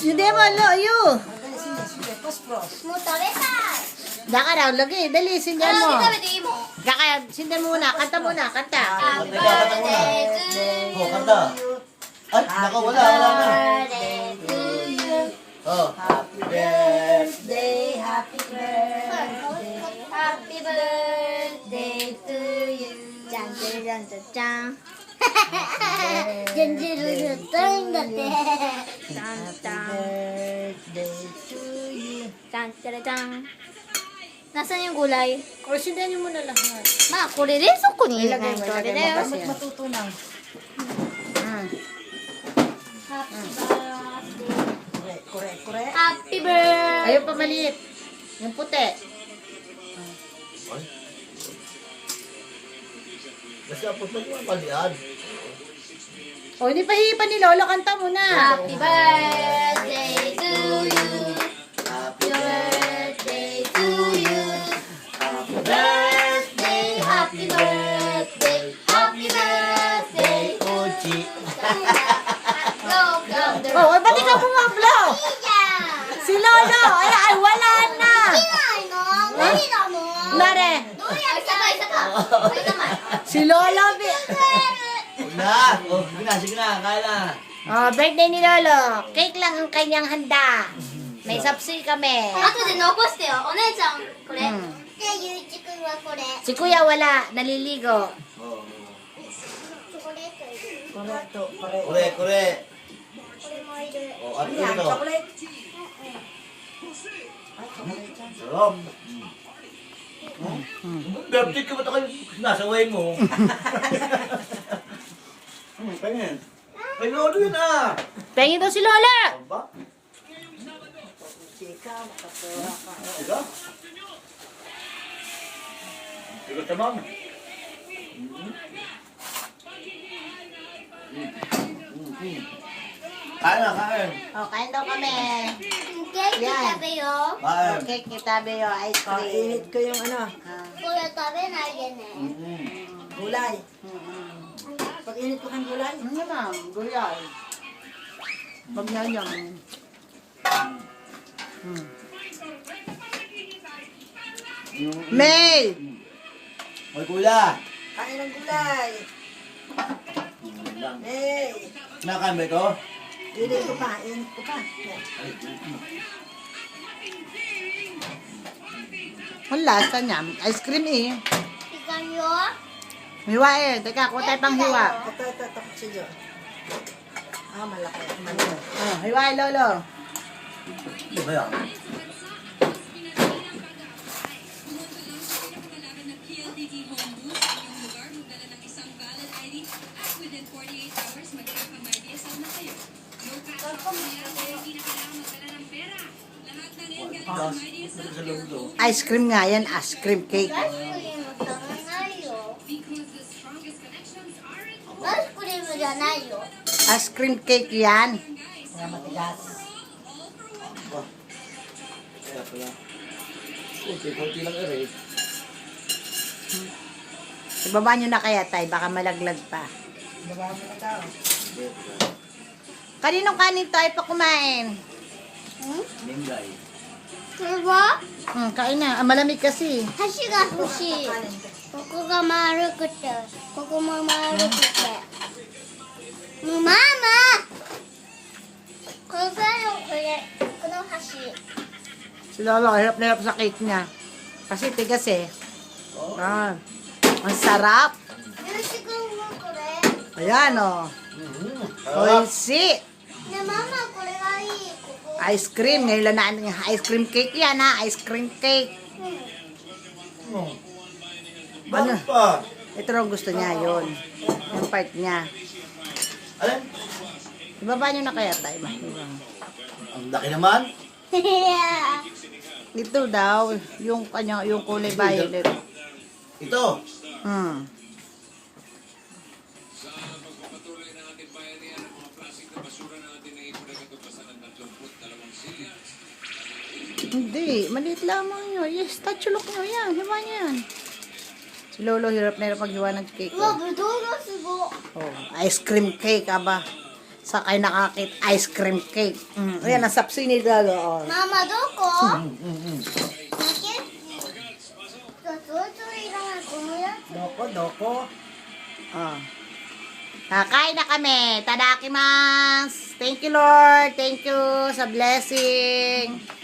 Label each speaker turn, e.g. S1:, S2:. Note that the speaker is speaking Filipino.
S1: ゆでもlo, you.
S2: もう食べたい。
S1: Daka raw, lagi. Dali, sindan
S2: 唐揚
S1: mo.
S2: げ食べていいもん。
S1: Kaka, sindan mo muna. Kanta muna, kanta.
S2: Happy
S3: Kanta muna.
S2: birthday to you.
S3: Oh, kanta. Ay, nako, wala na.
S2: Birthday to you.
S3: Oh, happy birthday.
S2: Happy birthday. Happy birthday to you. じゃんじゃんじゃんじゃんじゃん。じゃんじゃんじゃんじゃんだって。じゃんじゃん。じゃんじゃらじゃん。Nasaan yung gulay?
S1: O, sindan niyo muna lahat.
S2: Ma, これ冷蔵庫に入れないとあれだよ。
S1: Ilagay mo kasi yan.
S4: Matutunaw.
S1: Mm.
S2: Happy birthday.
S4: Kore.
S2: Happy birthday.
S1: Ayun pa maliit. Yung puti.
S3: Ay. Basta po pa yung palian.
S1: O, hindi pa hihipan ni Lolo. Kanta muna.
S2: Happy birthday to you.
S3: Happy
S2: Birthday to you.
S3: birthday.
S2: Happy birthday. Happy birthday.
S3: Ochi.
S2: Go, go.
S1: Oh, ba't ikaw bumablo? Si Lolo. Ay, wala na. Mare. Si Lolo.
S3: Wala. Oh, sige na, kaya na.
S1: Oh, birthday ni Lolo. Cake lang ang kanyang handa. May sapsi kami.
S2: 後で残してよ。お姉ちゃん、これ。
S1: Hmm.
S2: で、ゆういちくんはこれ。
S1: Si Kuya wala. Naliligo.
S3: Oh.
S2: チョコレートいる。
S3: Kore.
S2: これもいる。
S3: Oh, ano
S4: Yan,
S3: ito?
S4: chocolate.
S3: Sarap. Birthday ka ba ito kayo sinasaway mo? Pengen. Ay, lolo yun ah.
S1: Tingin daw si Lola.
S3: Aba?
S4: Chika, makapura ka.
S3: Diba? Diba tamam? Kain na, kain.
S1: Oh, kain daw kami.
S2: ケーキ食べよう。
S3: Kain.
S1: Cake kita be yo ice cream.
S4: Kainit ko yung ano,
S2: これ食べないでね。
S4: gulay. Pag init ko kang gulay,
S1: Ano na, gulay. Pag yan yan. May!
S3: Ay, kuya.
S4: kain ng gulay. Hey,
S3: Nakain ba ito?
S4: init ko pa, init ko pa.
S1: Ang lasa niya. Ice cream eh.
S2: ピカリオ。
S1: Hiwa eh. Teka, ako tayo pang hiwa.
S4: Ito, kutsilyo. Ah, malaki. Malaki.
S1: Oh, hiwa eh, Lolo.
S3: Ano ba yan? Sa loob do.
S1: Ice cream nga yan. Ice cream cake.
S2: アイスクリーム食べないよ。アイスクリームじゃないよ。
S1: Ice cream cake yan.
S4: Kaya matigas.
S3: Kaya pala. Kunti lang ere.
S1: Ibaba nyo na kaya tay. Baka malaglag pa.
S4: Baba mo na daw.
S1: Kaninong kanin to ay pa kumain?
S3: Minggay.
S2: これは
S1: Kain na. Malamig kasi.
S2: 箸が欲しい。ここが丸くて、ここも丸くて。もうママこれこれ、この箸。
S1: Si Lolo, hirap na hirap sa cake niya. Kasi tigas eh. Ah, ang sarap.
S2: ゆうしくんもこれ。
S1: Ayan o. Oh. Oishi.
S2: ね、ママこれがいい。ここ。
S1: Ice cream. Ngayon na yung ice cream cake yan ha. Ice cream cake.
S3: Oh. Bakit pa?
S1: Ito raw gusto niya yun. Yung part niya.
S3: Alin?
S1: Ibaba nyo na kaya tayo.
S3: Ang laki naman.
S1: Ito daw. Yung kanya, yung kulay violet.
S3: Ito.
S1: Hmm. Hindi, maliit lamang yun. Yes, tatsulok nyo yan. Hiwa nyo yan. Si Lolo hirap na hirap maghiwa ng cake.
S2: うわ、ぶどうがすごい。
S1: Oh, ice cream cake, aba. Sa kayo nakakit, ice cream cake. Ayan, ang sapsi ni Lalo. Oh.
S2: Mama, doko?
S3: Mm.
S2: Bakit? Tutuloy lang ako muna.
S4: Doko.
S1: Oh. Kakain na kami. Tadakimasu. Thank you, Lord. Thank you sa blessing.